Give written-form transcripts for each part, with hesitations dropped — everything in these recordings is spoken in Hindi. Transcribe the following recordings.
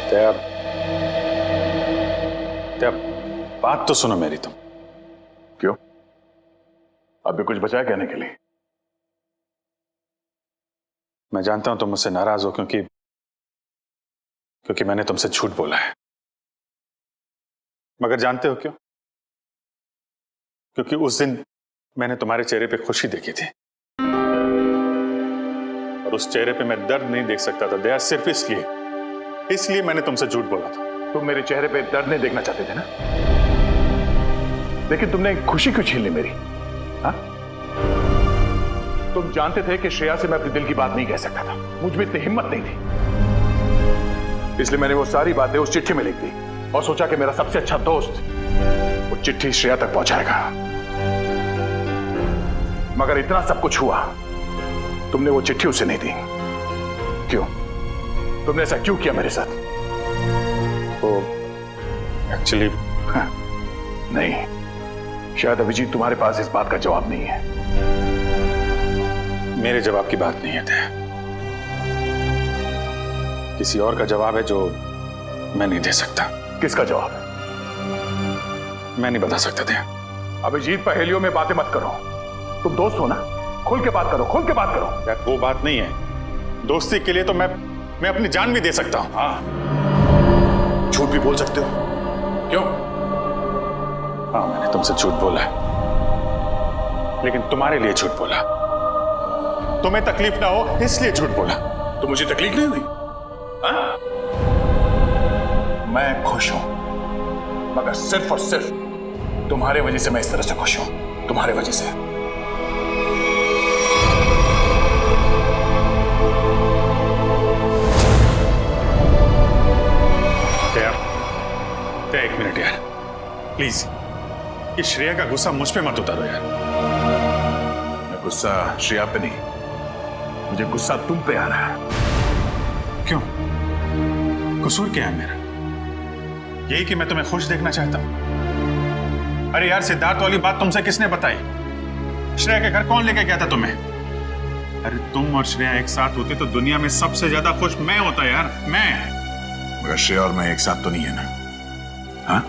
दया, दया, बात तो सुनो मेरी तुम। क्यों? अब भी कुछ बचा है कहने के लिए? मैं जानता हूं तुम मुझसे नाराज हो क्योंकि मैंने तुमसे झूठ बोला है। मगर जानते हो क्यों? क्योंकि उस दिन मैंने तुम्हारे चेहरे पे खुशी देखी थी और उस चेहरे पे मैं दर्द नहीं देख सकता था दया, सिर्फ इसलिए मैंने तुमसे झूठ बोला था। तुम मेरे चेहरे पे दर्द नहीं देखना चाहते थे ना, लेकिन तुमने खुशी क्यों छीन ली मेरी? हाँ? तुम जानते थे कि श्रेया से मैं अपने दिल की बात नहीं कह सकता था, मुझ में इतनी हिम्मत नहीं थी, इसलिए मैंने वो सारी बातें उस चिट्ठी में लिख दी और सोचा कि मेरा सबसे अच्छा दोस्त वो चिट्ठी श्रेया तक पहुंचाएगा। मगर इतना सब कुछ हुआ, तुमने वो चिट्ठी उसे नहीं दी। क्यों? तुमने ऐसा क्यों किया मेरे साथ? वो एक्चुअली नहीं, शायद अभिजीत तुम्हारे पास इस बात का जवाब नहीं है। मेरे जवाब की बात नहीं है दया, किसी और का जवाब है जो मैं नहीं दे सकता। किसका जवाब है? मैं नहीं बता सकता दया। अभिजीत, पहेलियों में बातें मत करो, तुम दोस्त हो ना, खुल के बात करो, खुल के बात करो। यार वो बात नहीं है, दोस्ती के लिए तो मैं अपनी जान भी दे सकता हूं। हाँ, झूठ भी बोल सकते हो। क्यों? हाँ, मैंने तुमसे झूठ बोला है, लेकिन तुम्हारे लिए झूठ बोला, तुम्हें तकलीफ ना हो इसलिए झूठ बोला। तो मुझे तकलीफ नहीं हुई? हाँ? मैं खुश हूं, मगर सिर्फ और सिर्फ तुम्हारे वजह से मैं इस तरह से खुश हूं, तुम्हारे वजह से। एक मिनट यार, प्लीज, ये श्रेया का गुस्सा मुझ पे मत उतारो यार। मैं गुस्सा श्रेया पे नहीं, मुझे गुस्सा तुम पे आ रहा है। क्यों? कसूर क्या है मेरा? यही कि मैं तुम्हें खुश देखना चाहता हूं। अरे यार, सिद्धार्थ वाली बात तुमसे किसने बताई? श्रेया के घर कौन लेके गया था तुम्हें? अरे तुम और श्रेया एक साथ होते तो दुनिया में सबसे ज्यादा खुश मैं होता यार, मैं। मगर श्रेया और मैं एक साथ तो नहीं है ना? हाँ?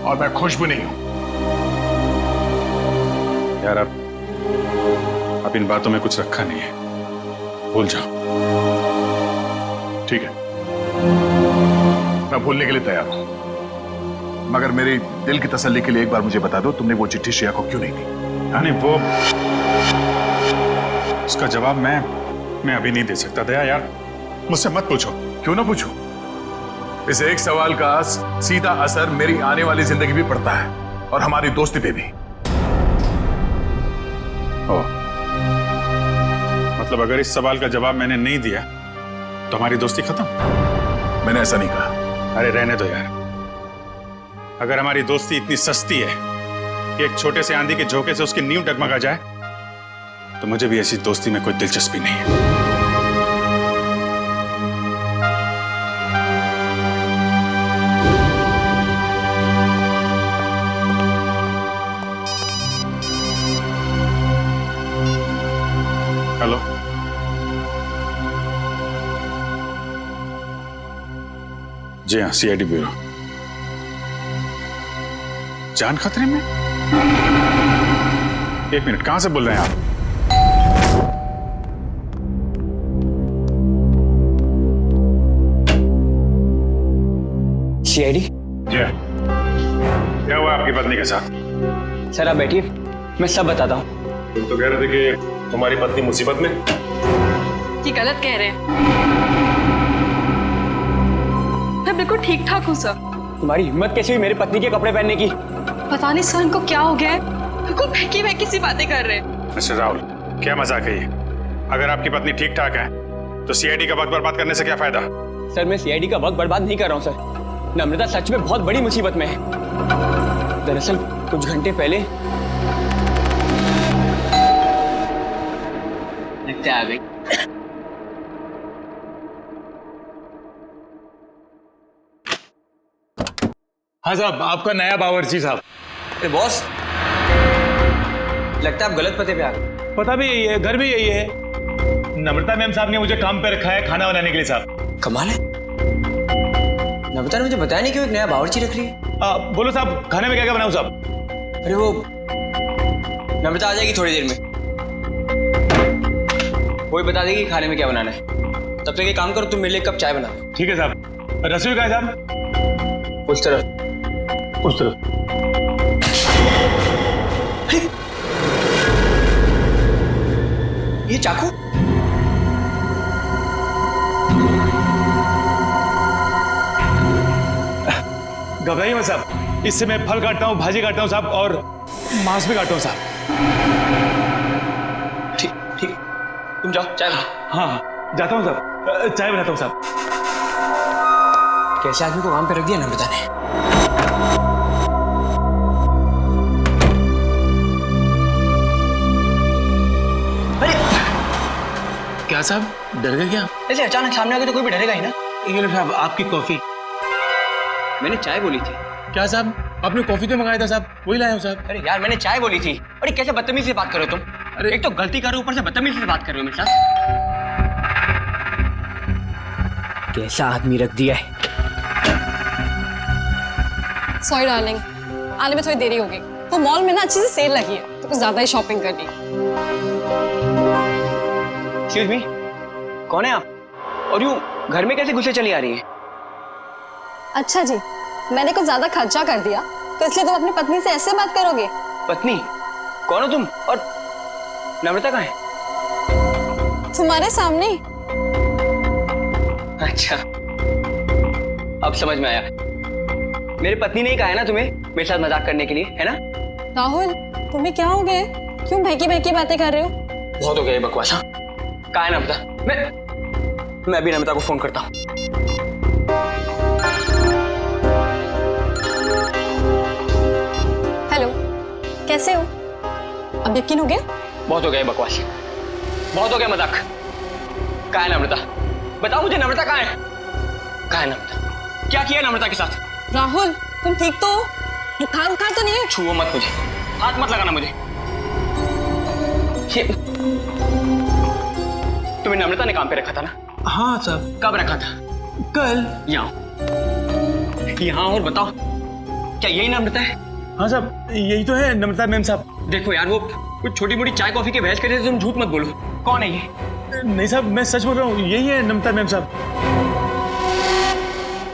और मैं खुश भी नहीं हूं। यार अब इन बातों में कुछ रखा नहीं है, भूल जाओ। ठीक है, मैं भूलने के लिए तैयार हूं, मगर मेरी दिल की तसल्ली के लिए एक बार मुझे बता दो, तुमने वो चिट्ठी श्रेया को क्यों नहीं दी? नहीं, वो उसका जवाब मैं अभी नहीं दे सकता दया यार, मुझसे मत पूछो। क्यों ना पूछूं? इस एक सवाल का सीधा असर मेरी आने वाली जिंदगी भी पड़ता है और हमारी दोस्ती पे भी। मतलब अगर इस सवाल का जवाब मैंने नहीं दिया तो हमारी दोस्ती खत्म? मैंने ऐसा नहीं कहा। अरे रहने दो यार, अगर हमारी दोस्ती इतनी सस्ती है कि एक छोटे से आंधी के झोंके से उसकी नींव डगमगा जाए, तो मुझे भी ऐसी दोस्ती में कोई दिलचस्पी नहीं है। हेलो, जी हाँ, सीआईडी ब्यूरो। जान खतरे में? एक मिनट, कहां से बोल रहे हैं आप? सीआईडी? जी हाँ। क्या हुआ आपकी पत्नी के साथ? सर आप बैठिए, मैं सब बताता हूँ। तुम तो कह रहे थे कि तुम्हारी पत्नी मुसीबत में। ये गलत कह रहे हैं, मैं बिल्कुल ठीक ठाक हूँ सर। तुम्हारी हिम्मत कैसे हुई मेरी पत्नी के कपड़े पहनने की? पता नहीं सर इनको क्या हो गया है, बिल्कुल बहकी सी बातें कर रहे हैं। मिस्टर राहुल, क्या मजाक है ये? अगर आपकी पत्नी ठीक ठाक है तो सीआईडी का वक्त बर्बाद करने से क्या फायदा? सर मैं सीआईडी का वक्त बर्बाद नहीं कर रहा हूँ सर, नम्रता सच में बहुत बड़ी मुसीबत में है। दरअसल कुछ घंटे पहले लगता आ गई। हाँ साहब, आपका नया बावर्ची साहब। अरे बॉस, लगता है आप गलत पते पे आ गए। पता भी यही है, घर भी यही है। नम्रता मैम साहब ने मुझे काम पे रखा है खाना बनाने के लिए साहब। कमाल है, नमिता ने मुझे बताया नहीं क्यों एक नया बावर्ची रख रही है। बोलो साहब, खाने में क्या क्या बनाऊं साहब? अरे वो नमिता आ जाएगी थोड़ी देर में, वो ही बता देगी खाने में क्या बनाना है। तब तक एक काम करो, तुम मेरे लिए एक कप चाय बना दो। ठीक है साहब। रसोई कहाँ है साहब? उस तरफ। उस तरफ। ये चाकू? घबराइए मत साहब, इससे मैं फल काटता हूँ, भाजी काटता हूँ साहब, और मांस भी काटता हूँ साहब। ठीक ठीक, तुम जाओ चाय बनाओ। हाँ जाता हूँ साहब, चाय बनाता हूँ साहब। कैसे आदमी को काम पे रख दिया नम्रता ने। क्या साहब, डर गए क्या? ऐसे अचानक सामने आ गए तो कोई भी डरेगा ही ना। ये लो साहब आपकी कॉफी। मैंने चाय बोली थी। क्या साहब, आपने कॉफी तो मंगाया था साहब, वही लाया हूँ साहब। अरे यार मैंने चाय बोली थी। अरे कैसे बदतमीजी से बात कर रहे हो तुम? अरे एक तो गलती कर रहे हो, ऊपर से बदतमीजी से बात कर रहे हो मेरे साथ। कैसा आदमी रख दिया है। सॉरी डार्लिंग, आने में थोड़ी देरी होगी। वो मॉल में ना अच्छी सी सेल लगी है तो कुछ ज्यादा ही शॉपिंग कर ली। एक्सक्यूज मी, कौन है आप? और यूं घर में कैसे घुसे चली आ रही है? अच्छा जी, मैंने कुछ ज्यादा खर्चा कर दिया तो इसलिए तुम अपनी पत्नी से ऐसे बात करोगे? पत्नी? कौन हो तुम? और नम्रता कहाँ है? तुम्हारे सामने। अच्छा, अब समझ में आया। मेरी पत्नी ने ही कहा है ना तुम्हें मेरे साथ मजाक करने के लिए, है ना? राहुल, तुम्हें क्या हो गया? क्यों बहकी बहकी बातें कर रहे हो? बहुत हो गया ये बकवास। हाँ, कहाँ है नम्रता? मैं अभी नम्रता को फोन करता हूँ। हेलो, कैसे हो? अब यकीन हो गया? बहुत हो गया ये बकवास, बहुत हो गया मजाक। कहाँ है नम्रता? बताओ मुझे, नम्रता कहाँ है? कहाँ है नम्रता? क्या किया नम्रता के साथ? राहुल, तुम ठीक तो हो? बुखार तो नहीं है? छुओ मत मुझे, हाथ मत लगाना मुझे। ये तुम्हें नम्रता ने काम पे रखा था ना? हाँ साहब। कब रखा था? कल। यहाँ और बताओ, क्या यही नम्रता है? हाँ साहब, यही तो है नम्रता मैम साहब। देखो यार, वो कुछ छोटी मोटी चाय कॉफी के बहस कर रहे थे, तुम झूठ मत बोलो। कौन है ये? नहीं साहब, मैं सच बोल रहा हूँ, यही है नम्रता मैम साहब।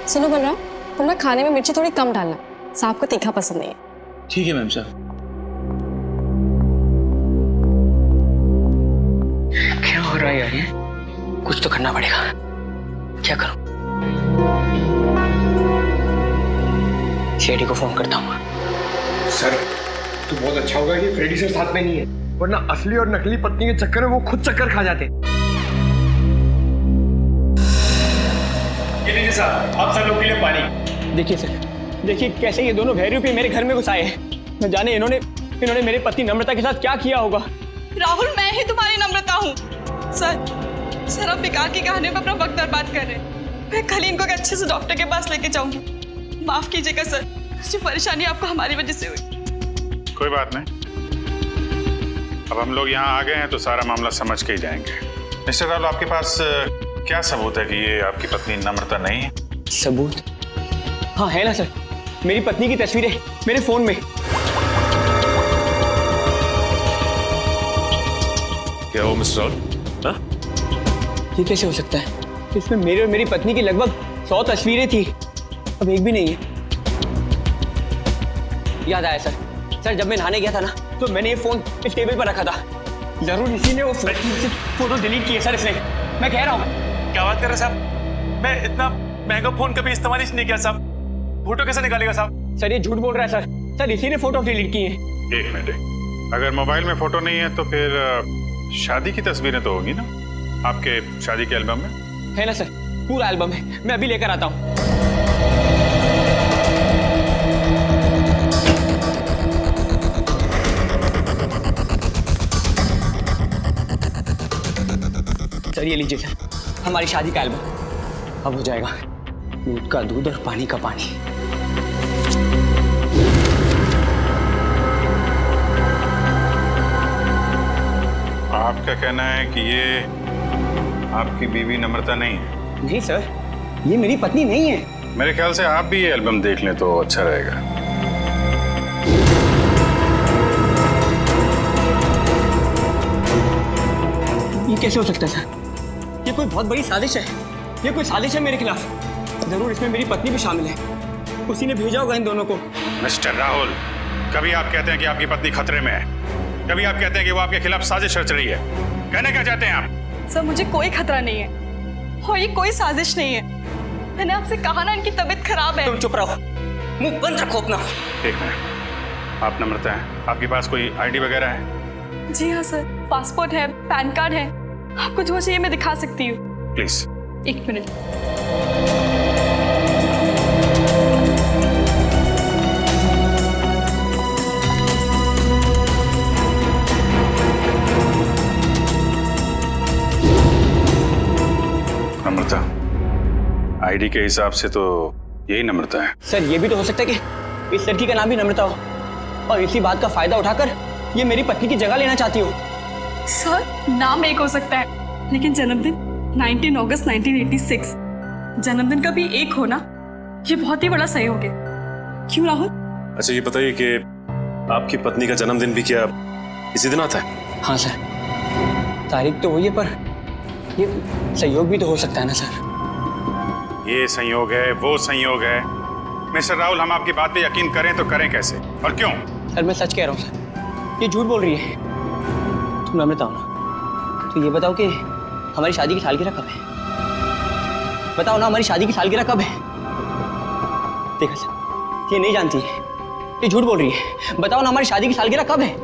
सुनो बलराम, तुम ना खाने में मिर्ची थोड़ी कम डालना, साहब को तीखा पसंद नहीं है। ठीक है मैम साहब। क्या हो रहा है यार, ये कुछ तो करना पड़ेगा। क्या करूं? शेडी को फोन करता हूँ। सर, तो बहुत अच्छा होगा कि फ्रेडी सर साथ में नहीं है, वरना असली और नकली पत्नी के चक्कर में वो खुद चक्कर खा जाते। ये लीजिए साहब, आप सब लोग के लिए पानी। देखिए सर, देखिए कैसे ये दोनों भैरूपी मेरे घर में घुस आए हैं। न जाने इन्होंने मेरी पत्नी नम्रता के साथ क्या किया होगा। राहुल, मैं ही तुम्हारी नम्रता हूँ। सर आप बेकार की कहानियों में अपना वक्त बर्बाद कर रहे हैं। मैं कल इनको एक अच्छे से डॉक्टर के पास लेके जाऊंगी। माफ कीजिएगा सर, जो परेशानी आपको हमारी वजह से हुई। कोई बात नहीं, अब हम लोग यहाँ आ गए हैं तो सारा मामला समझ के ही जाएंगे। मिस्टर राहुल, आपके पास क्या सबूत है कि ये आपकी पत्नी नम्रता नहीं है? सबूत? हाँ है ना सर, मेरी पत्नी की तस्वीरें मेरे फोन में। क्या हो मिस्टर राहुल? हाँ? ये कैसे हो सकता है? इसमें मेरे और मेरी पत्नी की लगभग 100 तस्वीरें थी, अब एक भी नहीं है। याद आया सर, जब मैं नहाने गया था ना तो मैंने ये फोन इस टेबल पर रखा था। जरूर इसी ने वो फोटो डिलीट की है सर इसने। मैं कह रहा हूँ। क्या बात कर रहे हैं साहब? मैं इतना महंगा फोन कभी इस्तेमाल ही नहीं किया साहब। फोटो कैसे निकालेगा साहब? सर ये झूठ बोल रहा है सर इसी ने फोटो डिलीट की है। एक मिनट, अगर मोबाइल में फोटो नहीं है तो फिर शादी की तस्वीरें तो होगी ना आपके शादी के एल्बम में? है ना सर, पूरा एल्बम है, मैं अभी लेकर आता हूँ। सर ये लीजिए सर, हमारी शादी का एल्बम। अब हो जाएगा दूध का दूध और पानी का पानी। आपका कहना है कि ये आपकी बीवी नम्रता नहीं है? नहीं सर, ये मेरी पत्नी नहीं है। मेरे ख्याल से आप भी ये एल्बम देख लें तो अच्छा रहेगा। ये कैसे हो सकता है सर? ये कोई बहुत बड़ी साजिश है। ये कोई साजिश है मेरे खिलाफ। जरूर इसमें मेरी पत्नी भी शामिल है। उसी ने भेजा होगा इन दोनों को। मिस्टर राहुल, कभी आप कहते हैं कि आपकी पत्नी खतरे में है, कभी आप कहते हैं कि वो आपके खिलाफ साजिश रच रही है। कहने क्या चाहते हैं आप? सर मुझे कोई खतरा नहीं है और ये कोई साजिश नहीं है। मैंने आपसे कहा ना इनकी तबीयत खराब है। तुम चुप रहो, मुंह बंद रखो अपना। एक मिनट, आप नम्रता हैं, आपके पास कोई आईडी वगैरह है? जी हाँ सर, पासपोर्ट है, पैन कार्ड है। आपको जो चाहिए मैं दिखा सकती हूँ। प्लीज। एक मिनट। नम्रता, आईडी के हिसाब से तो यही नम्रता है। सर ये भी तो हो सकता है कि इस लड़की का नाम भी नम्रता हो और इसी बात का फायदा उठाकर ये मेरी पत्नी की जगह लेना चाहती हो। सर नाम एक हो सकता है लेकिन जन्मदिन 19 अगस्त 1986। जन्मदिन का भी एक होना ये बहुत ही बड़ा सहयोग है। क्यों राहुल? अच्छा ये बताइए कि आपकी पत्नी का जन्मदिन भी क्या इसी दिन आता है? हाँ सर, तारीख तो वही है पर ये सहयोग भी तो हो सकता है ना सर। ये संयोग है, वो संयोग है। मिस्टर राहुल, हम आपकी बात पे यकीन करें तो करें कैसे और क्यों? सर मैं सच कह रहा हूँ सर, ये झूठ बोल रही है। तुम नम्रता हो ना, तो ये बताओ कि हमारी शादी की सालगिरह कब है? बताओ ना हमारी शादी की सालगिरह कब है? देखा सर, ये नहीं जानती है, ये झूठ बोल रही है। बताओ ना हमारी शादी की सालगिरह कब है?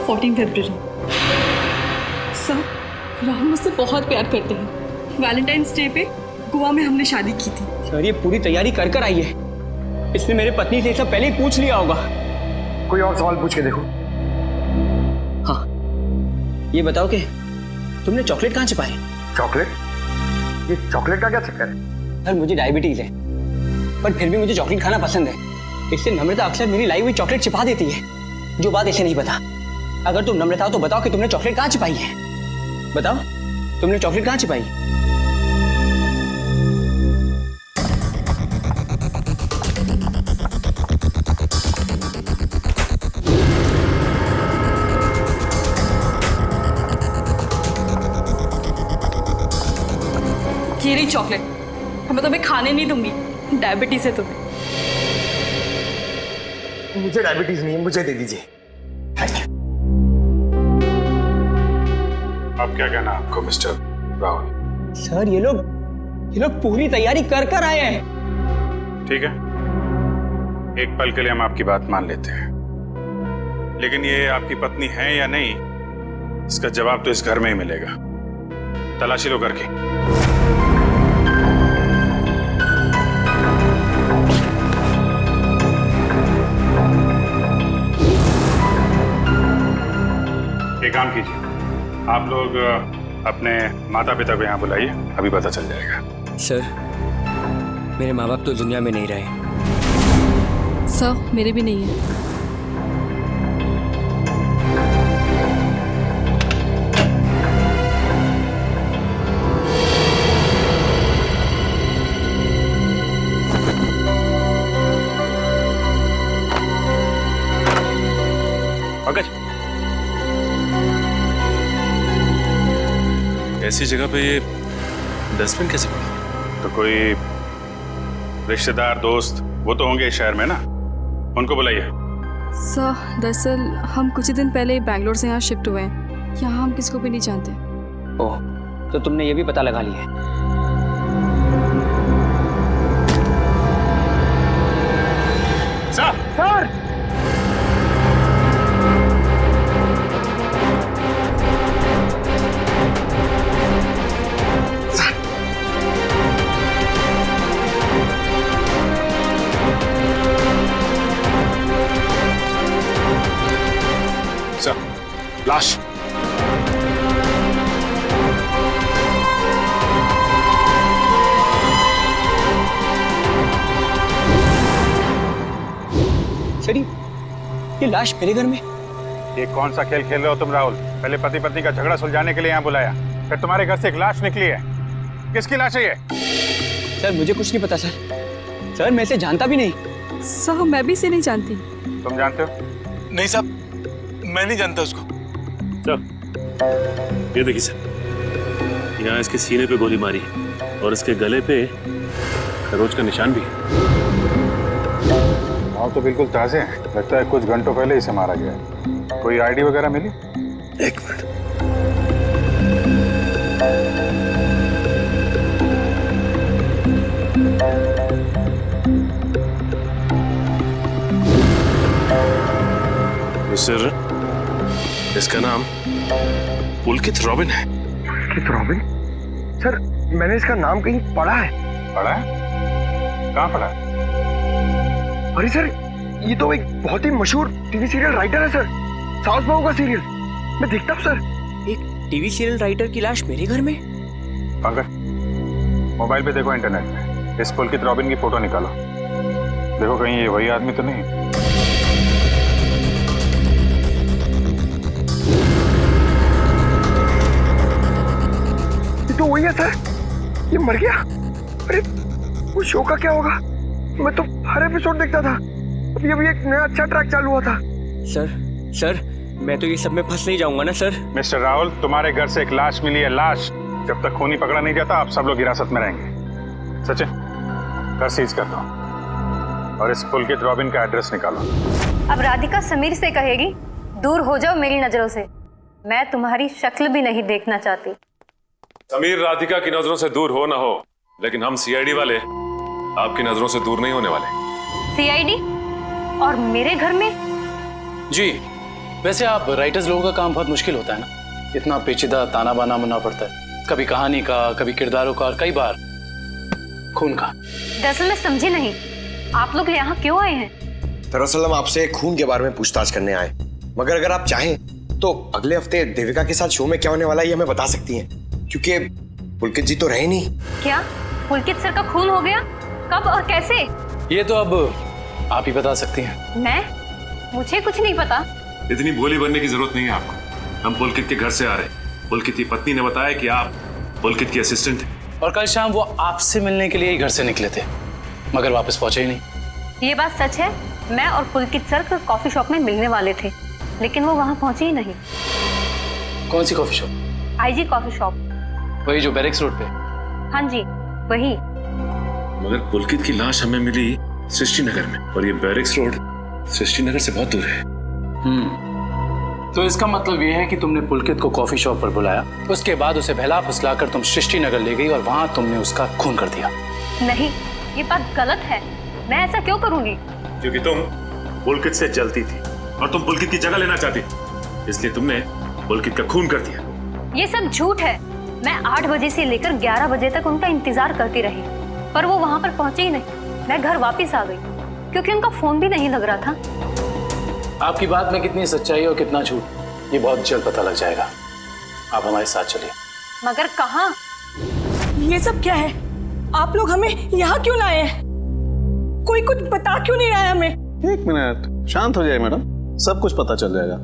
14 फरवरी। सर राहुल मुझसे बहुत प्यार करते हैं। वैलेंटाइंस डे पे गोवा में हमने शादी की थी। सर ये पूरी तैयारी कर कर आई है। इसने मेरे पत्नी से सब पहले ही पूछ लिया होगा। कोई और सवाल पूछ के देखो। हाँ, ये बताओ कि तुमने चॉकलेट कहाँ छिपाई? चॉकलेट? ये चॉकलेट का क्या चक्कर है? सर मुझे डायबिटीज है पर फिर भी मुझे चॉकलेट खाना पसंद है। इससे नम्रता अक्सर मेरी लाई हुई चॉकलेट छिपा देती है, जो बात इसे नहीं पता। अगर तुम नम्रता हो तो बताओ कि तुमने चॉकलेट कहाँ छिपाई है? बताओ तुमने चॉकलेट कहाँ छिपाई? ये रही चॉकलेट। मैं तुम्हें खाने नहीं दूंगी, डायबिटीज है तुम्हें। मुझे डायबिटीज नहीं है, मुझे दे दीजिए। अब क्या कहना आपको मिस्टर राहुल? सर ये लोग पूरी तैयारी कर कर आए हैं। ठीक है, एक पल के लिए हम आपकी बात मान लेते हैं, लेकिन ये आपकी पत्नी है या नहीं, इसका जवाब तो इस घर में ही मिलेगा। तलाशी लो करके। एक काम कीजिए, आप लोग अपने माता पिता को यहाँ बुलाइए, अभी पता चल जाएगा। सर मेरे माँ बाप तो दुनिया में नहीं रहे। सर मेरे भी नहीं है। पंकज, ऐसी जगह पे ये डस्टबिन कैसे पड़ा? तो कोई रिश्तेदार दोस्त वो तो होंगे इस शहर में ना, उनको बुलाइए। सर दरअसल हम कुछ ही दिन पहले बैंगलोर से यहाँ शिफ्ट हुए हैं। यहाँ हम किसी को भी नहीं जानते। ओह, तो तुमने ये भी पता लगा लिया है? सर! सर, लाश। सर ये लाश मेरे घर में? ये कौन सा खेल खेल रहे हो तुम राहुल? पहले पति पत्नी का झगड़ा सुलझाने के लिए यहाँ बुलाया, फिर तुम्हारे घर से एक लाश निकली है। किसकी लाश है ये? सर मुझे कुछ नहीं पता सर। सर मैं इसे जानता भी नहीं। साहब मैं भी इसे नहीं जानती। तुम जानते हो? नहीं साहब, मैं नहीं जानता उसको। सर ये देखिए सर, यहाँ इसके सीने पे गोली मारी है और इसके गले पे खरोच का निशान भी है। तो बिल्कुल ताजे हैं। लगता है कुछ घंटों पहले इसे मारा गया है। कोई आईडी वगैरह मिली? एक मिनट। मिस्टर, इसका नाम पुलकित रॉबिन है। पुलकित रॉबिन? सर मैंने इसका नाम कहीं पढ़ा है। पढ़ा है? कहाँ पढ़ा है? अरे सर ये तो एक बहुत ही मशहूर टीवी सीरियल राइटर है सर, साउथ बहू का सीरियल। मैं देखता हूँ सर। एक टीवी सीरियल राइटर की लाश मेरे घर में? पंकज मोबाइल पे देखो, इंटरनेट पे इस पुलकित रॉबिन की फोटो निकालो। देखो कहीं ये वही आदमी तो नहीं। ये तो वही है सर, ये मर गया। अरे उस शो का क्या होगा? मैं तो हर एपिसोड देखता था। अभी अभी एक नया अच्छा ट्रैक चालू हुआ था। सर मैं तो ये सब में फंस नहीं जाऊंगा ना सर? मिस्टर राहुल, तुम्हारे घर से एक लाश मिली है। लाश जब तक खूनी पकड़ा नहीं जाता आप सब लोग हिरासत में रहेंगे। सचिन घर सीज कर दो और इस पुलकित रॉबिन का एड्रेस निकालो। अब राधिका समीर से कहेगी दूर हो जाओ मेरी नजरों से, मैं तुम्हारी शक्ल भी नहीं देखना चाहती। समीर राधिका की नजरों से दूर हो ना हो, लेकिन हम सीआईडी वाले आपकी नजरों से दूर नहीं होने वाले। सीआईडी? और मेरे घर में? जी वैसे आप राइटर्स लोगों का काम बहुत मुश्किल होता है ना, इतना पेचीदा ताना बाना बनना पड़ता है, कभी कहानी का, कभी किरदारों का और कई बार खून का। दरअसल मैं समझी नहीं, आप लोग यहाँ क्यों आए हैं? दरअसल हम आपसे खून के बारे में पूछताछ करने आए, मगर अगर आप चाहें तो अगले हफ्ते देविका के साथ शो में क्या होने वाला है ये हमें बता सकती हैं, क्योंकि पुलकित जी तो रहे नहीं। क्या पुलकित सर का खून हो गया? कब और कैसे? ये तो अब आप ही बता सकती हैं। मैं? मुझे कुछ नहीं पता। इतनी भोली बनने की जरूरत नहीं है आपको। हम पुलकित के घर से आ रहे हैं। पुलकित की पत्नी ने बताया कि आप पुलकित की असिस्टेंट हैं और कल शाम वो आपसे मिलने के लिए ही घर से निकले थे, मगर वापस पहुंचे ही नहीं। ये बात सच है, मैं और पुलकित सर कॉफी शॉप में मिलने वाले थे, लेकिन वो वहाँ पहुंचे ही नहीं। कौन सी coffee shop? IG coffee shop, वही जो बैरिक्स रोड पे? हाँ जी वही। मगर पुलकित की लाश हमें मिली सृष्टि नगर में, और ये बैरिक्स रोड सृष्टि नगर से बहुत दूर है। तो इसका मतलब ये है कि तुमने पुलकित को कॉफी शॉप पर बुलाया, उसके बाद उसे बहला फुसलाकर तुम सृष्टि नगर ले गई और वहां तुमने उसका खून कर दिया। नहीं, ये बात गलत है। मैं ऐसा क्यों करूंगी? क्योंकि तुम पुलकित से जलती थी और तुम पुलकित की जगह लेना चाहती थी, इसलिए तुमने पुलकित का खून कर दिया। ये सब झूठ है। मैं 8 बजे से लेकर 11 बजे तक उनका इंतजार करती रही, पर वो वहां पर पहुंचे ही नहीं। मैं घर वापस आ गई क्योंकि उनका फोन भी नहीं लग रहा था। आपकी बात में कितनी सच्चाई और कितना झूठ ये बहुत जल्द पता लग जाएगा। आप हमारे साथ चलिए। मगर कहाँ? ये सब क्या है? आप लोग हमें यहाँ क्यों लाए हैं? कोई कुछ बता क्यों नहीं रहा है हमें? एक मिनट, शांत हो जाए मैडम, सब कुछ पता चल जाएगा।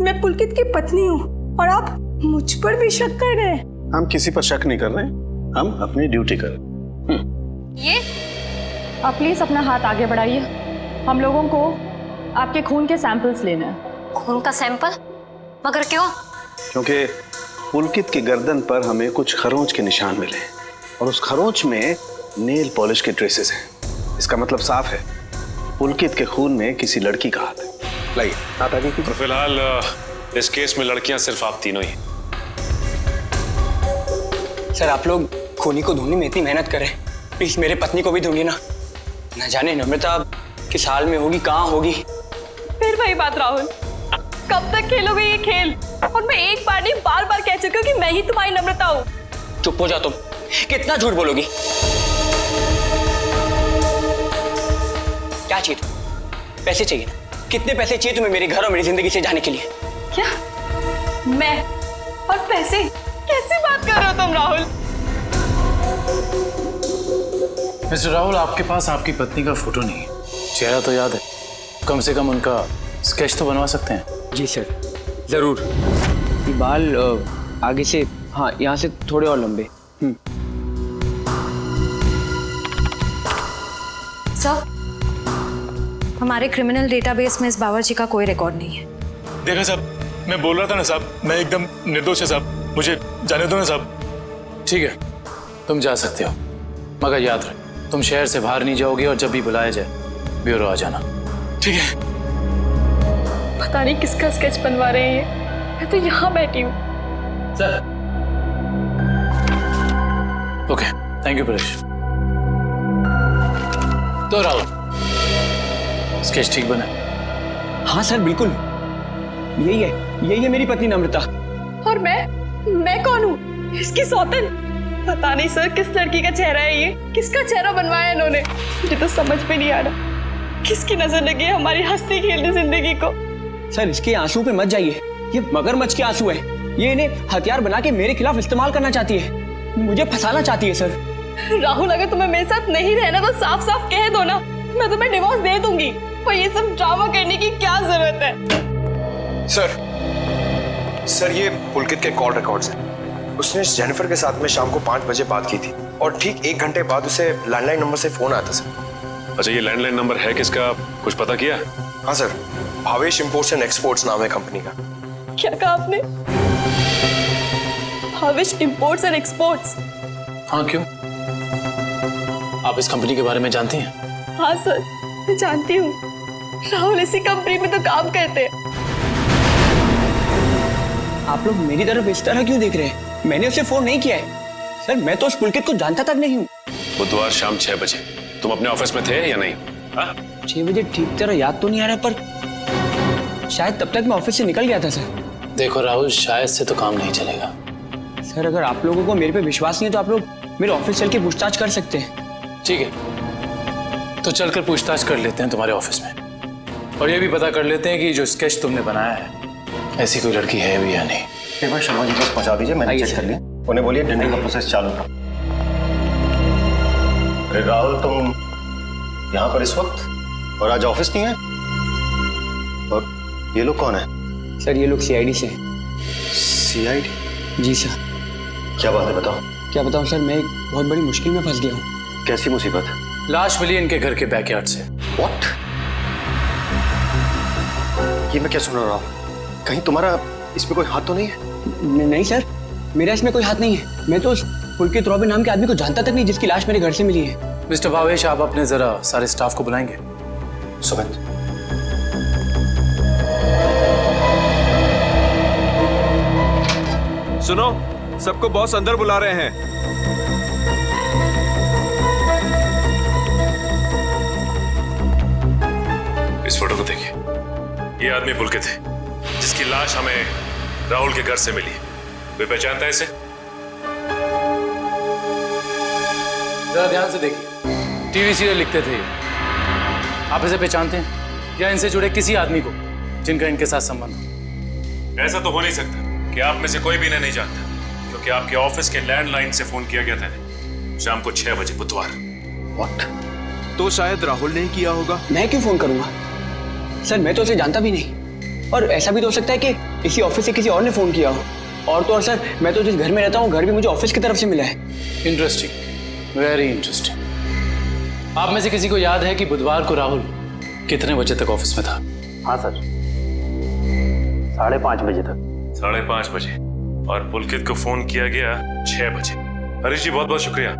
मैं पुलकित की पत्नी हूँ और आप मुझ पर भी शक कर रहे हैं। हम किसी पर शक नहीं कर रहे, हम अपनी ड्यूटी कर रहे हैं। ये आप प्लीज अपना हाथ आगे बढ़ाइए, हम लोगों को आपके खून के सैंपल्स लेने हैं। खून का सैंपल? मगर क्यों? क्योंकि पुलकित की गर्दन पर हमें कुछ खरोंच के निशान मिले और उस खरोंच में नेल पॉलिश के ट्रेसेस हैं। इसका मतलब साफ है, पुलकित के खून में किसी लड़की का हाथ है। लाइए हाथ आगे कीजिए। फिलहाल इस केस में लड़कियां सिर्फ आप तीनों ही हैं। सर आप लोग खूनी को ढूंढने में इतनी मेहनत करें, प्लीज मेरे पत्नी को भी ढूंढिए ना। न जाने नम्रता किस हाल में होगी, कहाँ होगी। फिर वही बात राहुल, कब तक खेलोगे ये खेल? और मैं एक बार नहीं बार बार कह चुकी हूँ कि मैं ही तुम्हारी नम्रता हूँ। चुप हो जाओ तुम, कितना झूठ बोलोगी? क्या चाहिए तुम्हें? पैसे चाहिए ना? कितने पैसे चाहिए तुम्हें मेरे घर और मेरी जिंदगी से जाने के लिए? क्या? मैं और पैसे? कैसी बात कर रहे हो तुम राहुल? मिस्टर राहुल, आपके पास आपकी पत्नी का फोटो नहीं है, चेहरा तो याद है, कम से कम उनका स्केच तो बनवा सकते हैं। जी सर जरूर। ये बाल आगे से, हाँ यहाँ से थोड़े और लंबे। सर, हमारे क्रिमिनल डेटाबेस में इस बावर्ची का कोई रिकॉर्ड नहीं है। देखा साहब, मैं बोल रहा था ना साहब, मैं एकदम निर्दोष है साहब, मुझे जाने दो ना साहब। ठीक है, तुम जा सकते हो, मगर याद रख तुम शहर से बाहर नहीं जाओगे और जब भी बुलाया जाए ब्यूरो आ जाना। ठीक है। पता नहीं किसका स्केच बनवा रहे हैं ये, मैं तो यहाँ बैठी हूँ। Sir. Okay, thank you Paresh. तो राहुल, स्केच ठीक बना? हाँ सर, बिल्कुल यही है मेरी पत्नी नम्रता। और मैं कौन हूँ? इसकी सौतन? पता नहीं सर, किस लड़की का चेहरा है ये, किसका चेहरा बनवाया इन्होंने, मुझे तो समझ में नहीं आ रहा। किसकी नजर लगी है हमारी हंसती खेलती जिंदगी को। सर, इसके आंसू पे मत जाइए, ये मगरमच्छ के आंसू है। ये इन्हें हथियार बना के मेरे खिलाफ इस्तेमाल करना चाहती है, मुझे फंसाना चाहती है सर। राहुल, अगर तुम्हें मेरे साथ नहीं रहना तो साफ साफ कह दो ना, मैं तुम्हें डिवोर्स दे दूंगी। पर ये सब ड्रामा करने की क्या जरूरत है? सर ये पुलकित के कॉल रिकॉर्ड्स हैं। उसने जेनिफर के साथ में शाम को 5 बजे बात की थी और ठीक 1 घंटे बाद उसे लैंडलाइन नंबर से फोन आया था सर। अच्छा, ये लैंडलाइन नंबर है किसका, कुछ पता किया? हाँ sir, Bhavesh imports and exports नाम है कंपनी का। क्या कहा आपने? Bhavesh imports and exports? हाँ, क्यों? आप इस कंपनी के बारे में जानती हैं? हाँ सर, मैं जानती हूँ। राहुल इसी कंपनी में तो काम करते हैं। आप लोग मेरी तरफ इस तरह क्यों देख रहे हैं? मैंने उसे फोन नहीं किया है सर, मैं तो उस पुलकित को जानता तक नहीं हूँ। बुधवार शाम 6 बजे तुम अपने ऑफिस में थे या नहीं? 6 बजे ठीक तरह याद तो नहीं आ रहा, पर शायद तब तक मैं ऑफिस से निकल गया था सर। देखो राहुल, शायद से तो काम नहीं चलेगा। सर, अगर आप लोगों को मेरे पे विश्वास नहीं है तो आप लोग मेरे ऑफिस चल के पूछताछ कर सकते हैं। ठीक है, तो चलकर पूछताछ कर लेते हैं तुम्हारे ऑफिस में, और ये भी पता कर लेते हैं कि जो स्केच तुमने बनाया है ऐसी कोई लड़की है भी या नहीं। एक बार शर्मा जी के पास पहुंचा दीजिए, मैंने चेक कर लिया। उन्हें बोलिए टेंडरिंग का प्रोसेस चालू करो। अरे राहुल, तुम यहाँ पर इस वक्त और आज ऑफिस नहीं है? और ये लोग कौन है? सर, ये लोग सीआईडी से हैं। सीआईडी? जी सर। क्या बात है, बताओ। क्या बताऊं सर, मैं एक बहुत बड़ी मुश्किल में फंस गया हूँ। कैसी मुसीबत? लाश मिली इनके घर के बैकयार्ड से। व्हाट? ये मैं क्या सुन रहा हूँ? कहीं तुम्हारा इसमें कोई हाथ तो नहीं है? नहीं सर, मेरा इसमें कोई हाथ नहीं है। मैं तो उस पुलकित रॉबिन नाम के आदमी को जानता तक नहीं जिसकी लाश मेरे घर से मिली है। मिस्टर भावेश, आप अपने जरा सारे स्टाफ को बुलाएंगे। सुमित, सुनो, सबको बॉस अंदर बुला रहे हैं। इस फोटो को देखिए, ये आदमी पुलकित है जिसकी लाश हमें राहुल के घर से मिली। कोई पहचानता है इसे? जरा ध्यान से देखिए, टीवी सीरियल लिखते थे। आप इसे पहचानते हैं या इनसे जुड़े किसी आदमी को जिनका इनके साथ संबंध हो? ऐसा तो हो नहीं सकता कि आप में से कोई भी इन्हें नहीं जानता, क्योंकि आपके ऑफिस के लैंडलाइन से फोन किया गया था शाम को 6 बजे बुधवार। व्हाट? तो शायद राहुल ने किया होगा। मैं क्यों फोन करूंगा सर, मैं तो उसे जानता भी नहीं। और ऐसा भी तो हो सकता है कि इसी ऑफिस से किसी और ने फोन किया हो। और तो और सर, मैं तो जिस घर में रहता हूँ घर भी मुझे ऑफिस की तरफ से मिला है। Interesting, very interesting. आप में से किसी को याद है कि बुधवार को राहुल कितने बजे तक ऑफिस में था? हाँ सर, 5:30 बजे तक। 5:30 बजे, और पुलकित को फोन किया गया 6 बजे। हरीश जी, बहुत बहुत शुक्रिया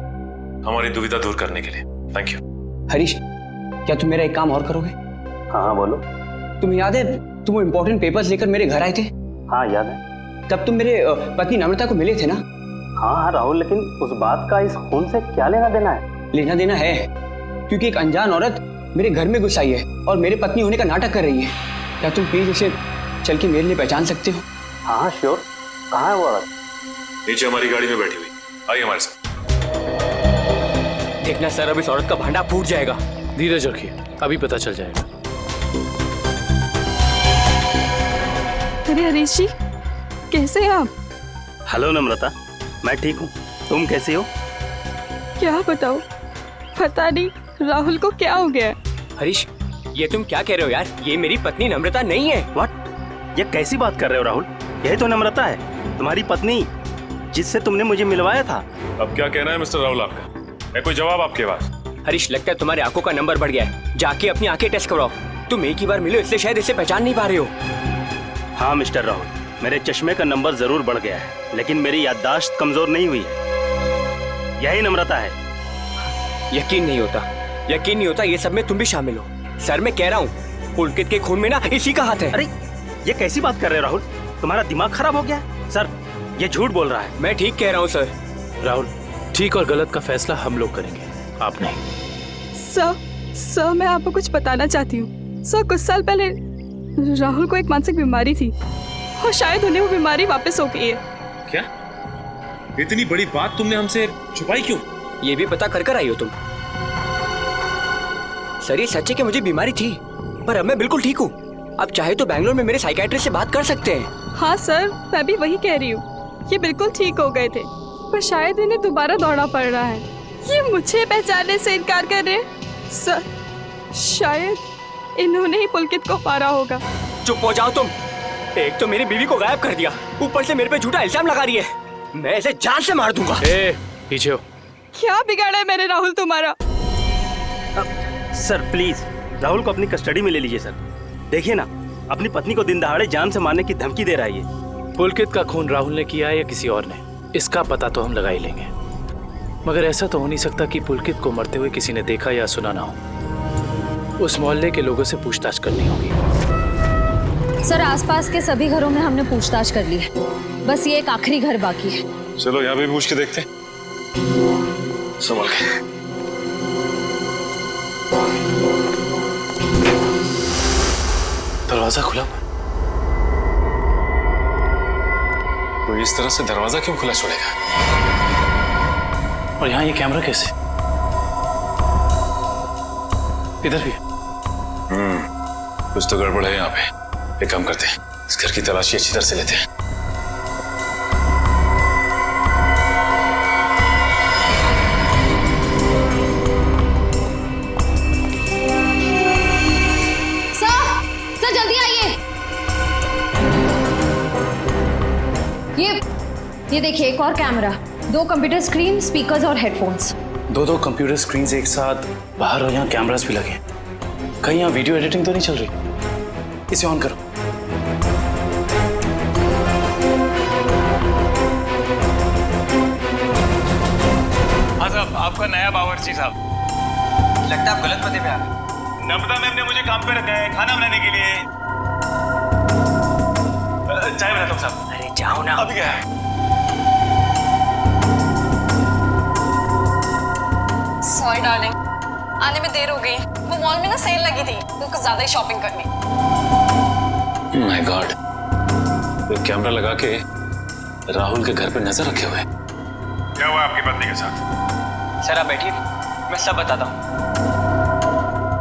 हमारी दुविधा दूर करने के लिए। Thank you. हरीश, क्या तुम मेरा एक काम और करोगे? हाँ बोलो। तुम्हें याद है तुम वो इम्पोर्टेंट पेपर्स लेकर मेरे घर आए थे? हाँ याद है। तब तुम मेरे पत्नी नम्रता को मिले थे ना? हाँ राहुल, लेकिन उस बात का इस खून से क्या लेना देना है? लेना देना है, क्योंकि एक अनजान औरत मेरे घर में घुस आई है और मेरे पत्नी होने का नाटक कर रही है। क्या तुम प्लीज उसे चल के मेरे लिए पहचान सकते हो? हाँ श्योर। कहाँ है वो औरत? नीचे हमारी गाड़ी में बैठी हुई, आइए हमारे साथ। देखना सर, अब इस औरत का भांडा फूट जाएगा। धीरज रखिए, अभी पता चल जाएगा। अरे हरीश जी, कैसे हैं आप? हेलो नम्रता, मैं ठीक हूँ, तुम कैसी हो? क्या बताओ, पता नहीं राहुल को क्या हो गया। हरीश, ये तुम क्या कह रहे हो यार? ये मेरी पत्नी नम्रता नहीं है। व्हाट? ये कैसी बात कर रहे हो राहुल? यही तो नम्रता है, तुम्हारी पत्नी, जिससे तुमने मुझे मिलवाया था। अब क्या कहना है मिस्टर राहुल आपका? है कोई जवाब आपके पास? हरीश, लगता है तुम्हारी आंखों का नंबर बढ़ गया है। जाके अपनी आंखें टेस्ट करवाओ। तुम एक ही बार मिले इसलिए शायद इसे पहचान नहीं पा रहे हो। हाँ मिस्टर राहुल, मेरे चश्मे का नंबर जरूर बढ़ गया है, लेकिन मेरी याददाश्त कमजोर नहीं हुई है। यही नम्रता है। यकीन नहीं होता ये सब में तुम भी शामिल हो। सर, मैं कह रहा हूँ पुलकित के खून में ना इसी का हाथ है। अरे ये कैसी बात कर रहे हो राहुल? तुम्हारा दिमाग खराब हो गया? सर ये झूठ बोल रहा है। मैं ठीक कह रहा हूँ सर। राहुल, ठीक और गलत का फैसला हम लोग करेंगे, आप नहीं। सर मैं आपको कुछ बताना चाहती हूँ। सर, कुछ साल पहले राहुल को एक मानसिक बीमारी थी और शायद उन्हें वो बीमारी वापस हो गई है। क्या? इतनी बड़ी बात तुमने हमसे छुपाई क्यों? ये भी पता कर आई हो तुम? सर, ये सच है कि मुझे बीमारी थी, पर अब मैं बिल्कुल ठीक हूँ। अब चाहे तो बैंगलोर में मेरे साइकियाट्रिस्ट से बात कर सकते हैं। हाँ सर, मैं भी वही कह रही हूँ। ये बिल्कुल ठीक हो गए थे, पर शायद इन्हें दोबारा दौड़ना पड़ रहा है। ये मुझे पहचानने से इनकार कर रहे हैं। सर, शायद इन्होंने ही पुलकित को मारा होगा। चुप हो जाओ तुम। एक तो मेरी बीवी को गायब कर दिया, ऊपर से मेरे पे झूठा इल्जाम लगा रही है। मैं इसे जान से मार दूंगा। पीछे हो। क्या बिगाड़ा है मैंने राहुल तुम्हारा? सर प्लीज राहुल को अपनी कस्टडी में ले लीजिए सर। देखिए ना, अपनी पत्नी को दिन दहाड़े जान से मारने की धमकी दे रहा है ये। पुलकित का खून राहुल ने किया है या किसी और ने, इसका पता तो हम लगा ही लेंगे। मगर ऐसा तो हो नहीं सकता कि पुलकित को मरते हुए किसी ने देखा या सुना ना हो। उस मोहल्ले के लोगों से पूछताछ करनी होगी। सर, आसपास के सभी घरों में हमने पूछताछ कर ली है, बस ये एक आखिरी घर बाकी है। चलो यहाँ भी पूछ के देखते। संभल के। दरवाजा खुला। तो इस तरह से दरवाजा क्यों खुला छोड़ेगा? और यहाँ ये कैमरा कैसे? इधर भी। कुछ तो गड़बड़ है यहाँ पे। एक काम करते हैं, इस घर की तलाशी अच्छी तरह से लेते हैं। सर जल्दी आइए। ये देखिए, एक और कैमरा, 2 कंप्यूटर स्क्रीन, स्पीकर्स और हेडफोन्स। दो कंप्यूटर स्क्रीन एक साथ बाहर, और यहाँ कैमरास भी लगे। कहीं यहाँ वीडियो एडिटिंग तो नहीं चल रही? इसे ऑन करो। हाँ साहब, आपका नया बावर्ची साहब। लगता है आप गलत पते पे आ गए। नम्रता मैम ने मुझे काम पे रखा है खाना बनाने के लिए। चाय बनाता हूँ साहब। अरे जाओ ना। अभी क्या है? सॉरी डार्लिंग, आने में देर हो गई। वो मॉल में ना सेल लगी थी, तो कुछ ज्यादा ही शॉपिंग करनी। माय गॉड, वो कैमरा लगा के राहुल के घर पे नजर रखे हुए। क्या हुआ आपकी पत्नी के साथ? सर आप बैठिए, मैं सब बताता हूँ।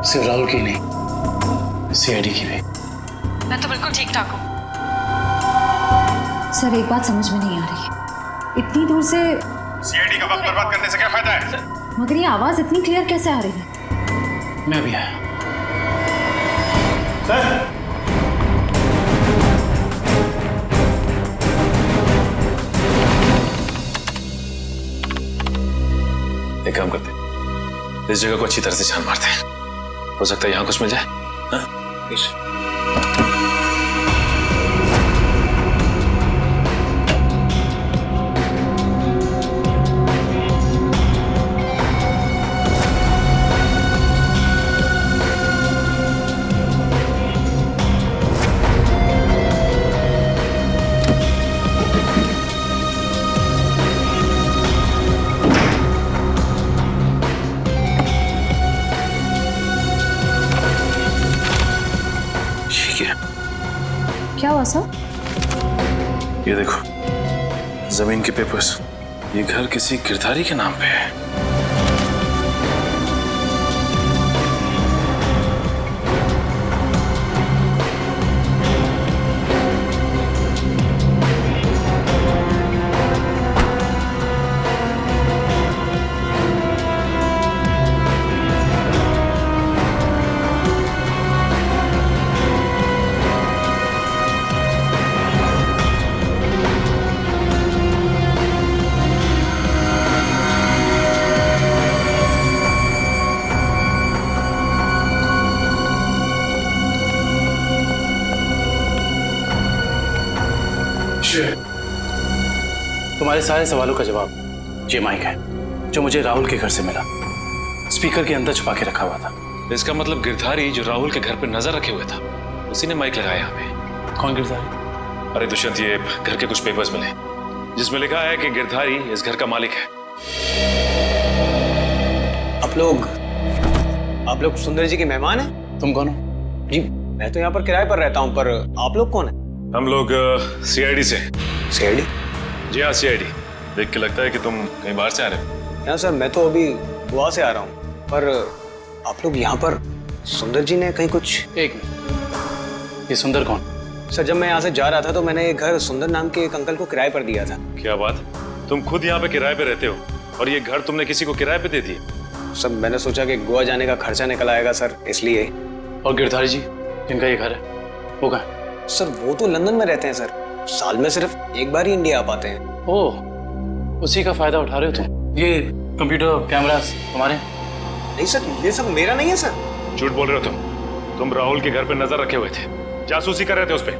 सिर्फ राहुल की नहीं, सीआईडी की भी। मैं तो बिल्कुल ठीक ठाक हूँ। सर, एक बात समझ में नहीं आ रही, इतनी दूर से सीआईडी का वक्त बर्बाद करने से क्या फायदा है? मगर ये आवाज इतनी क्लियर कैसे आ रही है? मैं भी आया। सर एक काम करते हैं, इस जगह को अच्छी तरह से छान मारते हैं। हो सकता है यहाँ कुछ मिल जाए। हाँ? क्या हुआ सर? ये देखो, जमीन के पेपर्स। ये घर किसी गिरधारी के नाम पे है। तुम्हारे सारे सवालों का जवाब ये माइक है जो मुझे राहुल के घर से मिला। स्पीकर के अंदर छुपा के रखा हुआ था। इसका मतलब गिरधारी जो राहुल के घर पर नजर रखे हुए था उसी ने माइक लगाया यहाँ पे। कौन गिरधारी? अरे दुष्यंत, ये घर के कुछ पेपर्स मिले जिसमें लिखा है कि गिरधारी इस घर का मालिक है। आप लोग सुंदर जी के मेहमान हैं? तुम कौन हो? जी मैं तो यहाँ पर किराए पर रहता हूँ, पर आप लोग कौन हैं? हम लोग सीआईडी से। सीआईडी? जी हाँ, सीआईडी। देख के लगता है कि तुम कहीं बाहर से आ रहे हो। यहाँ सर मैं तो अभी गोवा से आ रहा हूँ, पर आप लोग यहाँ पर सुंदर जी ने कहीं कुछ। एक मिनट, ये सुंदर कौन? सर जब मैं यहाँ से जा रहा था तो मैंने एक घर सुंदर नाम के एक अंकल को किराए पर दिया था। क्या बात, तुम खुद यहाँ पे किराए पे रहते हो और ये घर तुमने किसी को किराए पे दे दिया? सर मैंने सोचा कि गोवा जाने का खर्चा निकल आएगा सर, इसलिए। और गिरधारी जी जिनका ये घर है वो कहाँ है? सर वो तो लंदन में रहते हैं सर, साल में सिर्फ एक बार ही इंडिया आ पाते हैं। ओह, उसी का फायदा उठा रहे हो तुम? ये कंप्यूटर कैमरास तुम्हारे? नहीं सर, ये सब मेरा नहीं है सर। झूठ बोल रहे हो तुम राहुल के घर पे नजर रखे हुए थे, जासूसी कर रहे थे उस पे।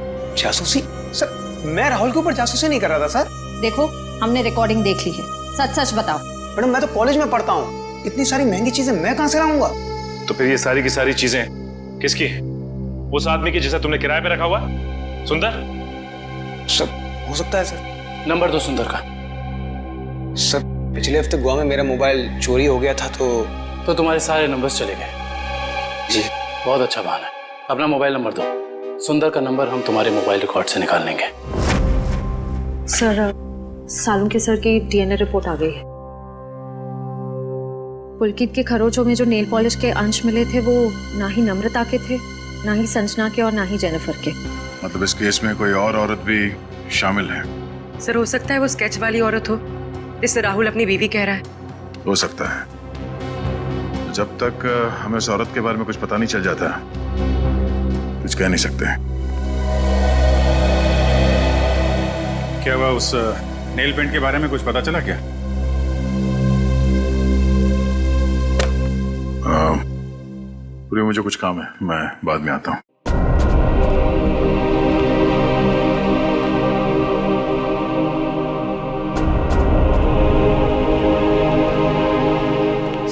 जासूसी? सर मैं राहुल के ऊपर जासूसी नहीं कर रहा था सर। देखो हमने रिकॉर्डिंग देख ली है, सच सच बताओ। मैडम मैं तो कॉलेज में पढ़ता हूँ, इतनी सारी महंगी चीजें मैं कहाँ से लाऊंगा? तो फिर ये सारी की सारी चीजें किसकी है? उस आदमी की जिसे तुमने किराए पे रखा हुआ, सुंदर? सर हो सकता है सर। नंबर दो सुंदर का। सर पिछले हफ्ते गोवा में मेरा मोबाइल चोरी हो गया था तो तुम्हारे सारे नंबर्स चले गए? जी। बहुत अच्छा बहाना है। अपना मोबाइल नंबर दो। सुंदर का नंबर हम तुम्हारे मोबाइल रिकॉर्ड से निकाल लेंगे। सर सालुंके सर की डीएनए रिपोर्ट आ गई है। पुलकित के खरोचों में जो नेल पॉलिश के अंश मिले थे वो ना ही नम्रता के थे, ना ही संजना के और ना ही जेनिफर के। मतलब इस केस में कोई और औरत भी शामिल है? सर हो सकता है वो स्केच वाली औरत हो जिससे राहुल अपनी बीवी कह रहा है। हो सकता है। जब तक हमें उस औरत के बारे में कुछ पता नहीं चल जाता कुछ कह नहीं सकते। क्या हुआ, उस नेल पेंट के बारे में कुछ पता चला क्या? पूरी मुझे कुछ काम है, मैं बाद में आता हूँ।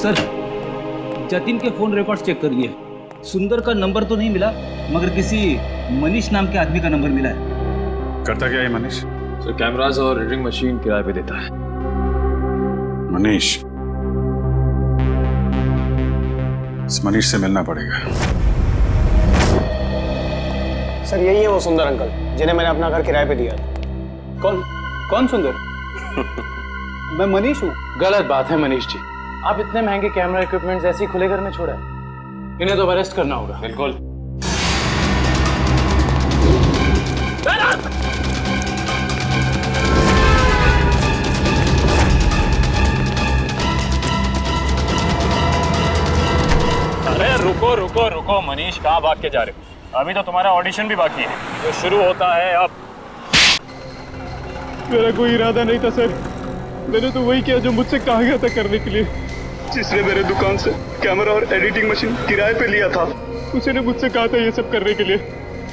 सर जतिन के फोन रिकॉर्ड्स चेक करिए। सुंदर का नंबर तो नहीं मिला, मगर किसी मनीष नाम के आदमी का नंबर मिला है। करता क्या है मनीष? सर कैमरास और रीडिंग मशीन किराए पे देता है। मनीष? इस मनीष से मिलना पड़ेगा। सर यही है वो सुंदर अंकल जिन्हें मैंने अपना घर किराए पे दिया था। कौन सुंदर? मैं मनीष हूँ। गलत बात है मनीष जी, आप इतने महंगे कैमरा इक्विपमेंट्स ऐसे ही खुले घर में छोड़ा है? इन्हें तो अरेस्ट करना होगा। बिल्कुल। अरे रुको रुको रुको मनीष, कहाँ भाग के जा रहे हो? अभी तो तुम्हारा ऑडिशन भी बाकी है, जो शुरू होता है अब। मेरा कोई इरादा नहीं था सर, मैंने तो वही किया जो मुझसे कहा गया था करने के लिए। जिसने मेरे दुकान से कैमरा और एडिटिंग मशीन किराए पे लिया था उसी ने मुझसे कहा था ये सब करने के लिए।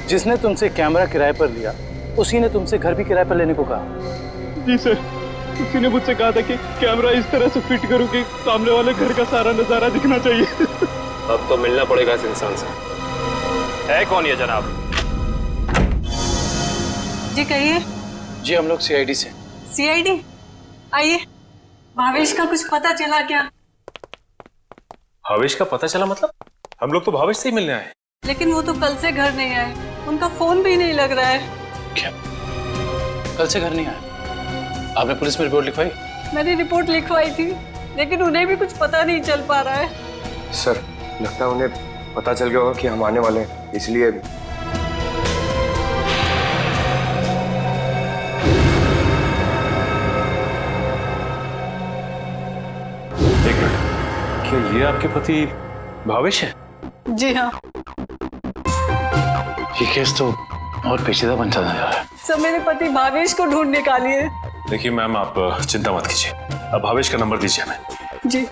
जिसने तुमसे कैमरा किराए पर लिया उसी ने तुमसे घर भी किराए पर लेने को कहा? जी सर, उसी ने मुझसे कहा था कि कैमरा इस तरह से फिट करूं कि सामने वाले घर का सारा नजारा दिखना चाहिए। अब तो मिलना पड़ेगा इस इंसान से। है कौन ये जनाब? जी कहिए। जी हम लोग सीआईडी से। सीआईडी? आइए। भावेश का कुछ पता चला क्या? भावेश का पता चला मतलब? हम लोग तो भावेश से ही मिलने आए। लेकिन वो तो कल से घर नहीं आए, उनका फोन भी नहीं लग रहा है। क्या कल से घर नहीं आए? आपने पुलिस में रिपोर्ट लिखवाई? मैंने रिपोर्ट लिखवाई थी लेकिन उन्हें भी कुछ पता नहीं चल पा रहा है। सर लगता है उन्हें पता चल गया होगा कि हम आने वाले हैं, इसलिए। एक मिनट, क्या ये आपके पति भावेश है? जी हाँ। ये केस तो और पेचीदा बनता जा रहा है। सब मेरे पति भावेश को ढूंढ निकालिए। देखिए मैम, आप चिंता मत कीजिए, अब भावेश का नंबर दीजिए हमें। जी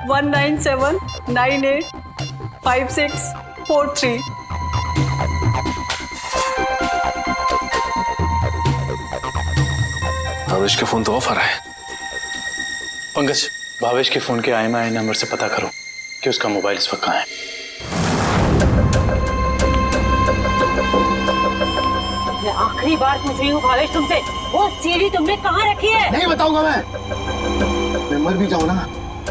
197985643। भावेश के फोन तो ऑफ आ रहा है। पंकज, भावेश के फोन के IMEI नंबर से पता करो कि उसका मोबाइल इस वक्त कहाँ है। मैं आखिरी बार पूछ रही हूँ भावेश तुमसे, वो सीढ़ी तुमने कहाँ रखी है? नहीं बताऊंगा मैं मर भी जाऊँ ना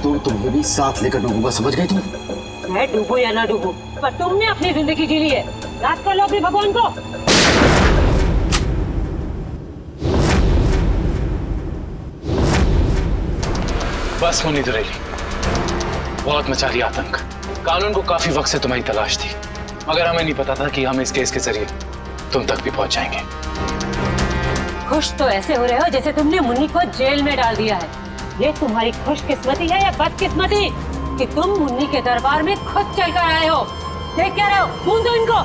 तो तुम्हें भी साथ लेकर डूबूंगा, समझ गई तुम? मैं डूबू या ना डूबू, पर तुमने अपनी जिंदगी जी ली है, याद कर लो अपने भगवान को। बस मुनीत रेली, बहुत मचा दिया आतंक। कानून को काफी वक्त से तुम्हारी तलाश थी, मगर हमें नहीं पता था कि हम इस केस के जरिए तुम तक भी पहुंच जाएंगे। खुश तो ऐसे हो रहे हो जैसे तुमने मुन्नी को जेल में डाल दिया है। ये तुम्हारी खुशकिस्मती है या बदकिस्मती कि तुम मुन्नी के दरबार में खुद चल कर आए हो? देख क्या रहे हो? ढूंढ दो इनको।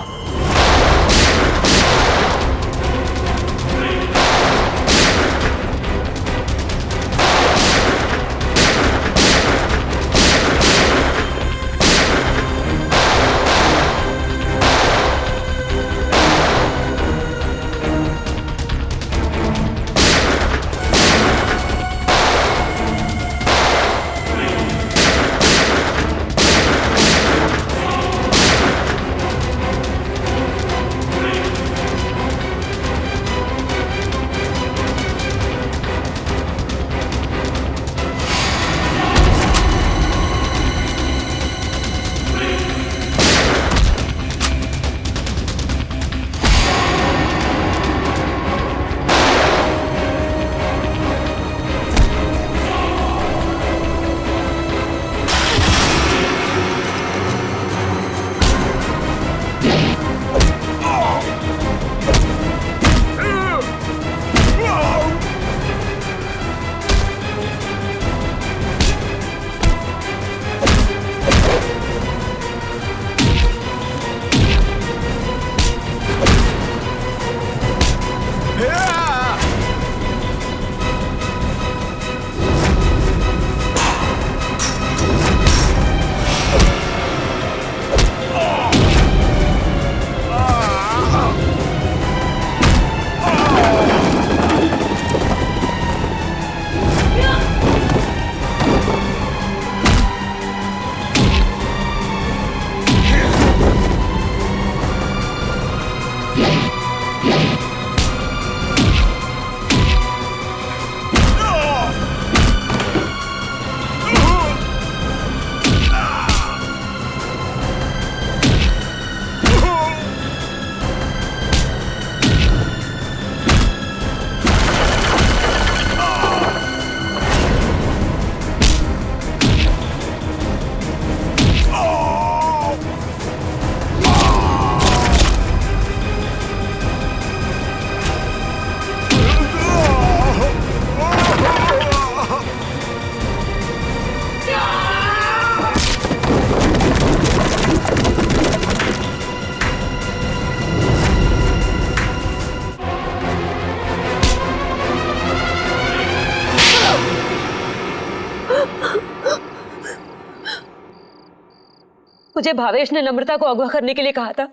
मुझे भावेश ने नम्रता को अगवा करने के लिए कहा था।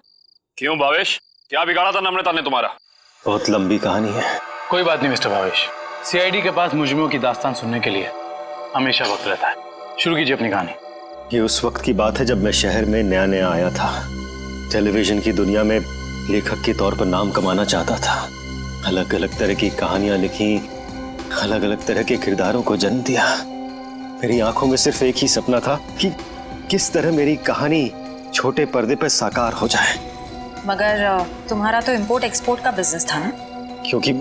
क्यों भावेश, क्या बिगाड़ा था नम्रता ने तुम्हारा? बहुत लंबी कहानी है। कोई बात नहीं मिस्टर भावेश, CID के पास मुजरिमों की दास्तान सुनने के लिए हमेशा वक्त रहता है। शुरू कीजिए अपनी कहानी। ये उस वक्त की बात है जब मैं शहर में नया नया आया था। टेलीविजन की दुनिया में लेखक के तौर पर नाम कमाना चाहता था। अलग अलग तरह की कहानियां लिखी, अलग अलग तरह के किरदारों को जन्म दिया। मेरी आंखों में सिर्फ एक ही सपना था कि किस तरह मेरी कहानी छोटे पर्दे पर साकार हो जाए। मगर तुम्हारा तो इंपोर्ट एक्सपोर्ट का बिजनेस था ना? क्योंकि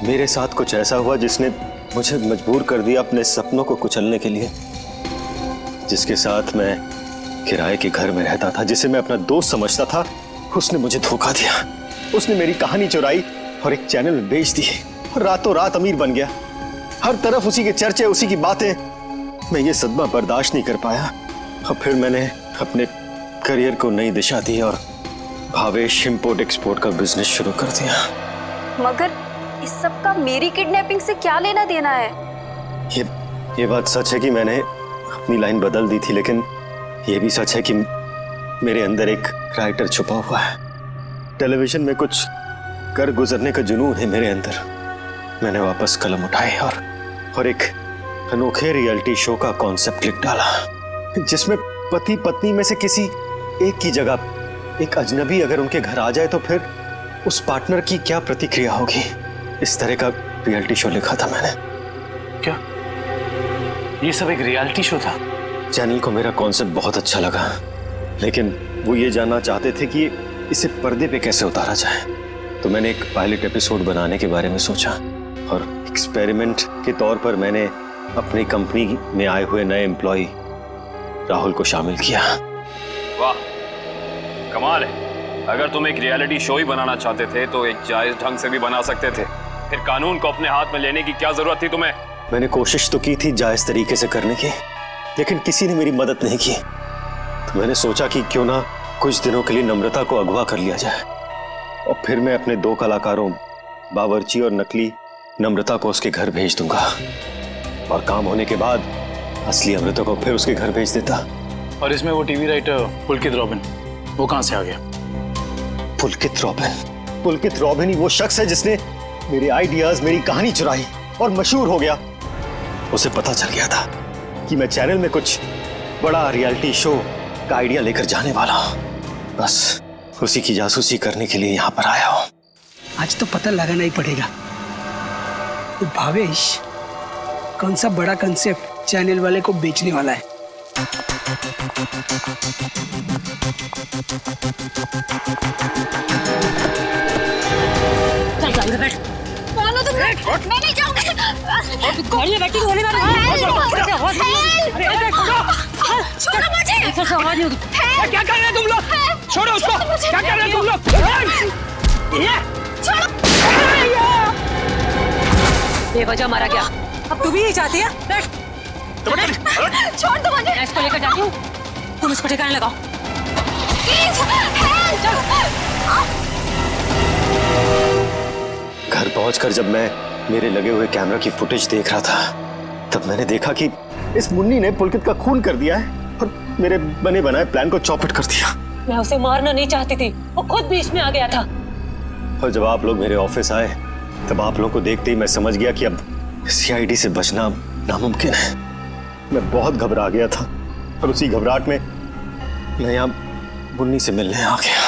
मेरे साथ कुछ ऐसा हुआ जिसने मुझे मजबूर कर दिया अपने सपनों को कुचलने के लिए। जिसके साथ मैं किराए के घर में रहता था, जिसे मैं अपना दोस्त समझता था, उसने मुझे धोखा दिया। उसने मेरी कहानी चुराई और एक चैनल में बेच दी और रातों रात अमीर बन गया। हर तरफ उसी के चर्चे, उसी की बातें। मैं ये सदमा बर्दाश्त नहीं कर पाया और फिर मैंने अपने करियर को नई दिशा दी और भावेश इंपोर्ट एक्सपोर्ट का बिजनेस शुरू कर दिया। मगर इस सब का मेरी किडनैपिंग से क्या लेना देना है? ये बात सच है कि मैंने अपनी लाइन बदल दी थी, लेकिन ये भी सच है कि मेरे अंदर एक राइटर छुपा हुआ है। टेलीविजन में कुछ कर गुजरने का जुनून है मेरे अंदर। मैंने वापस कलम उठाई और एक अनोखे रियलिटी शो का कॉन्सेप्ट लिख डाला, जिसमें पति पत्नी में से किसी एक की जगह एक अजनबी अगर उनके घर आ जाए तो फिर उस पार्टनर की क्या प्रतिक्रिया होगी। इस तरह का रियलिटी शो लिखा था मैंने। क्या ये सब एक रियलिटी शो था? चैनल को मेरा कॉन्सेप्ट बहुत अच्छा लगा, लेकिन वो ये जानना चाहते थे कि इसे पर्दे पे कैसे उतारा जाए। तो मैंने एक पायलट एपिसोड बनाने के बारे में सोचा और एक्सपेरिमेंट के तौर पर मैंने अपनी कंपनी में आए हुए नए एम्प्लॉय राहुल को शामिल किया। वाह, कमाल है। अगर तुम एक रियलिटी शो ही बनाना चाहते थे तो एक जायज ढंग से भी बना सकते थे। फिर कानून को अपने हाथ में लेने की क्या जरूरत थी तुम्हें? मैंने कोशिश तो की थी जायज तरीके से करने की, लेकिन किसी ने मेरी मदद नहीं की। तो मैंने सोचा कि क्यों ना कुछ दिनों के लिए नम्रता को अगवा कर लिया जाए और फिर मैं अपने 2 कलाकारों बावर्ची और नकली नम्रता को उसके घर भेज दूंगा और काम होने के बाद असली अमृता को फिर उसके घर भेज देता। और इसमें वो टीवी राइटर पुलकित रॉबिन, वो कहां से आ गया? पुलकित रॉबिन ही वो शख्स है जिसने मेरे आइडियाज, मेरी कहानी चुराई और मशहूर हो गया। उसे पता चल गया था कि मैं चैनल में कुछ बड़ा रियलिटी शो का आइडिया लेकर जाने वाला हूं। बस उसी की जासूसी करने के लिए यहाँ पर आया हूँ। आज तो पता लगाना ही पड़ेगा तो भावेश कौन सा बड़ा कंसेप्ट चैनल वाले को बेचने वाला है। चल गाड़ी में बैठ। कौन हो तुम? मैं नहीं जाऊंगी। गाड़ी में बैठी गोली मारो। छोड़ो मुझे। ऐसा आवाज नहीं होगी। क्या कर रहे हैं तुम लोग? छोड़ो उसको। क्या कर रहे हैं तुम लोग? छोड़ो। बेवजह मारा गया। अब तू भी यही चाहती है? बैठ। छोड़ दो मुझे। मैं इसको लेकर जाती हूँ, तुम इसको ठिकाने लगाओ। घर पहुंचकर जब मैं मेरे लगे हुए कैमरा की फुटेज देख रहा था तब मैंने देखा कि इस मुन्नी ने पुलकित का खून कर दिया है और मेरे बने बनाए प्लान को चौपट कर दिया। मैं उसे मारना नहीं चाहती थी, वो खुद बीच में आ गया था। और जब आप लोग मेरे ऑफिस आए तब आप लोगों को देखते ही मैं समझ गया कि अब सीआईडी से बचना नामुमकिन है। मैं बहुत घबरा गया था और उसी घबराहट में मैं यहाँ मुन्नी से मिलने आ गया।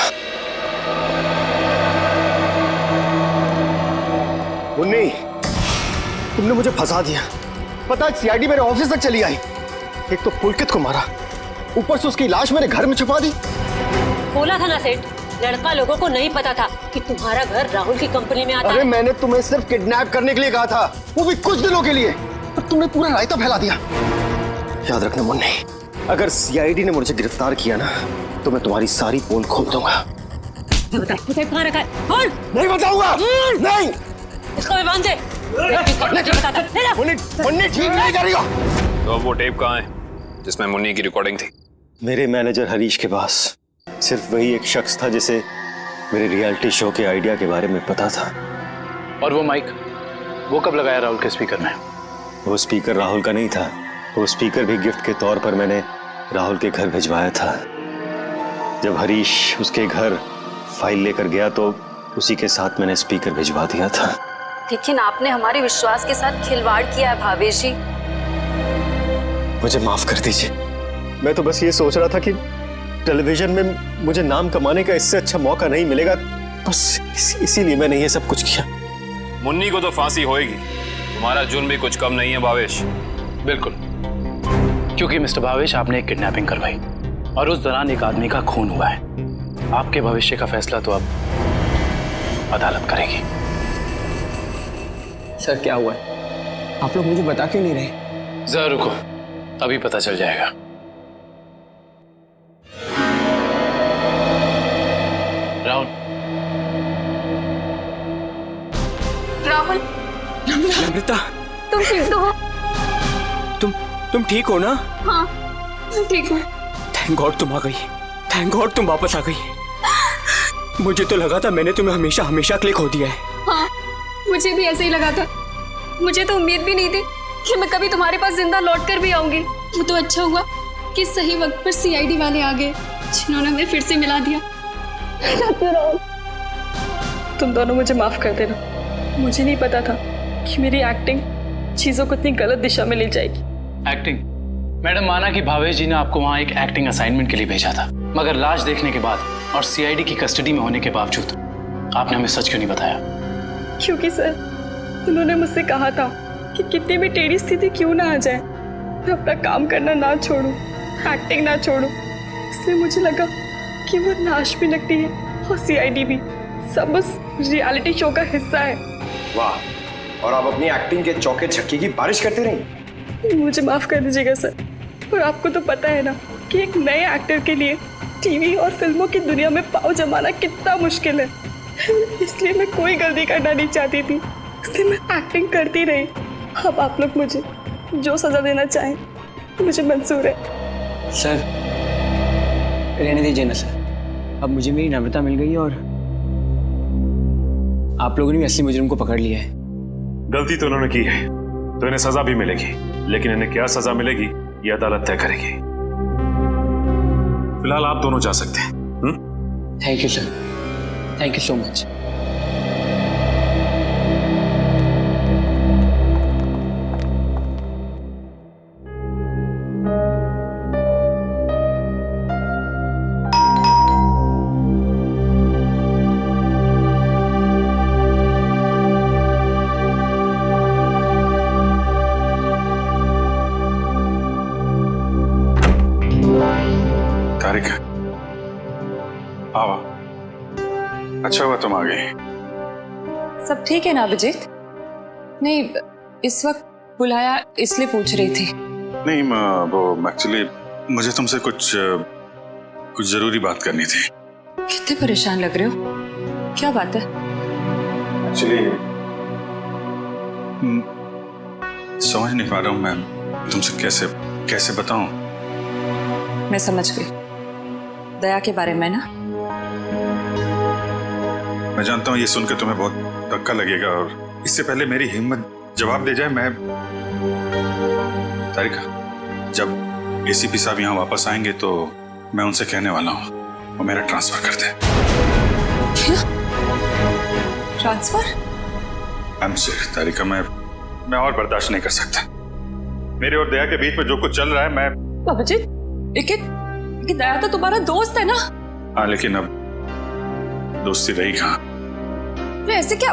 मुन्नी, तुमने मुझे फंसा दिया। पता है सीआईडी मेरे ऑफिस तक चली आई। एक तो पुलकित को मारा, ऊपर से उसकी लाश मेरे घर में छुपा दी। बोला था ना सेठ, लड़का लोगों को नहीं पता था कि तुम्हारा घर राहुल की कंपनी में आता है। अरे मैंने तुम्हें सिर्फ किडनैप करने के लिए कहा था, वो भी कुछ दिनों के लिए, पर तुमने पूरा रायता फैला दिया। याद रखना मुन्नी, अगर सीआईडी ने मुझे गिरफ्तार किया ना तो मैं तुम्हारी सारी पोल खोल दूंगा। बता कहाँ रखा है? बोल। नहीं बताऊंगा। नहीं। इसको भी बांध दे। मुन्नी ठीक नहीं करेगा। तो वो टेप कहाँ है जिसमें मुन्नी की रिकॉर्डिंग थी? मेरे मैनेजर हरीश के पास। सिर्फ वही एक शख्स था जिसे मेरे रियलिटी शो के आइडिया के बारे में पता था। और वो माइक, वो कब लगाया राहुल के स्पीकर में? वो स्पीकर राहुल का नहीं था, वो स्पीकर भी गिफ्ट के तौर पर मैंने राहुल के घर भिजवाया था। जब हरीश उसके घर फाइल लेकर गया तो उसी के साथ मैंने स्पीकर भिजवा दिया था। लेकिन आपने हमारे विश्वास के साथ खिलवाड़ किया है भावेश जी। मुझे माफ कर दीजिए, मैं तो बस ये सोच रहा था कि टेलीविजन में मुझे नाम कमाने का इससे अच्छा मौका नहीं मिलेगा, बस इसीलिए मैंने ये सब कुछ किया। मुन्नी को तो फांसी होएगी, तुम्हारा जुर्म भी कुछ कम नहीं है भावेश। बिल्कुल, क्योंकि मिस्टर भावेश आपने एक किडनैपिंग करवाई और उस दौरान एक आदमी का खून हुआ है। आपके भविष्य का फैसला तो अब अदालत करेगी। सर क्या हुआ है? आप लोग मुझे बता क्यों नहीं रहे? जरा रुको, अभी पता चल जाएगा। राहुल। राहुल। नम्रता, तुम ठीक तो हो? तुम ठीक हो ना? हाँ, मैं ठीक हूँ। थैंक गॉड तुम आ गई। थैंक गॉड तुम वापस आ गई। मुझे तो लगा था मैंने तुम्हें हमेशा हमेशा के लिए खो दिया है। हाँ, मुझे भी ऐसे ही लगा था। मुझे तो उम्मीद भी नहीं थी कि मैं कभी तुम्हारे पास जिंदा लौट कर भी आऊंगी। वो तो अच्छा हुआ कि सही वक्त पर सीआईडी वाले आ गए, जिन्होंने हमें फिर से मिला दिया। तुम दोनों मुझे माफ कर देना। मुझे नहीं पता था कि मेरी एक्टिंग चीजों को इतनी गलत दिशा में ले जाएगी। एक्टिंग? मैडम, माना कि भावेश जी ने आपको वहाँ एक एक्टिंग असाइनमेंट के लिए भेजा था, मगर लाश देखने के बाद और सीआईडी की कस्टडी में होने के बावजूद आपने हमें सच क्यों नहीं बताया? क्योंकि सर उन्होंने मुझसे कहा था कि कितनी भी टेढ़ी स्थिति क्यों ना आ जाए, मैं अपना काम करना ना छोड़ूं, एक्टिंग ना छोड़ूं। इसलिए मुझे लगा कि वो लाश भी नकली है और सीआईडी भी सब उस रियलिटी शो का हिस्सा है। वाह, और आप अपनी एक्टिंग के चौके छक्के की बारिश करते रही। मुझे माफ कर दीजिएगा सर, और आपको तो पता है ना कि एक नए एक्टर के लिए टीवी और फिल्मों की दुनिया में पाँव जमाना कितना मुश्किल है। इसलिए मैं कोई गलती करना नहीं चाहती थी, इसलिए मैं एक्टिंग करती रही। अब आप लोग मुझे जो सजा देना चाहें मुझे मंजूर है। सर रहने दीजिए ना सर, अब मुझे मेरी नम्रता मिल गई और आप लोगों ने भी असली मुजरिम को पकड़ लिया है। गलती तो उन्होंने की है तो इन्हें सजा भी मिलेगी, लेकिन इन्हें क्या सजा मिलेगी ये अदालत तय करेगी। फिलहाल आप दोनों जा सकते हैं। Thank you sir, thank you so much. Tarika, आओ। अच्छा हुआ तुम आ गई। सब ठीक है ना अभिजीत? नहीं, इस वक्त बुलाया इसलिए पूछ रही थी। नहीं, वो एक्चुअली मुझे तुमसे कुछ जरूरी बात करनी थी। कितने परेशान लग रहे हो, क्या बात है? एक्चुअली समझ नहीं पा रहा हूँ मैं तुमसे कैसे बताऊं। मैं समझ गई, दया के बारे में ना? मैं जानता हूँ ये सुनकर तुम्हें बहुत धक्का लगेगा, और इससे पहले मेरी हिम्मत जवाब दे जाए, मैं तारिका, जब एसीपी साहब यहाँ वापस आएंगे तो मैं उनसे कहने वाला हूँ वो मेरा ट्रांसफर कर दें। क्या? ट्रांसफर? आई एम सॉरी तारिका, मैं और बर्दाश्त नहीं कर सकता। मेरे और दया के बीच में जो कुछ चल रहा है, मैं अभिजीत, लेकिन दया तो तुम्हारा दोस्त है ना? हाँ, लेकिन अब दोस्ती रही कहाँ? ऐसे क्या,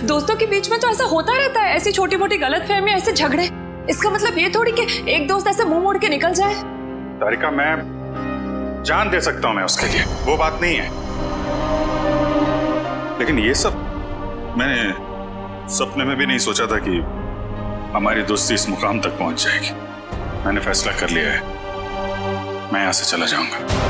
दोस्तों के बीच में तो ऐसा होता रहता है, ऐसी छोटी मोटी गलतफहमी, ऐसे झगड़े। इसका मतलब ये थोड़ी कि एक दोस्त ऐसे मुंह मोड़ के निकल जाए। तारिका, मैं जान दे सकता हूं मैं उसके लिए, वो बात नहीं है, लेकिन ये सब मैंने सपने में भी नहीं सोचा था कि हमारी दोस्ती इस मुकाम तक पहुंच जाएगी। मैंने फैसला कर लिया है, मैं यहां से चला जाऊंगा।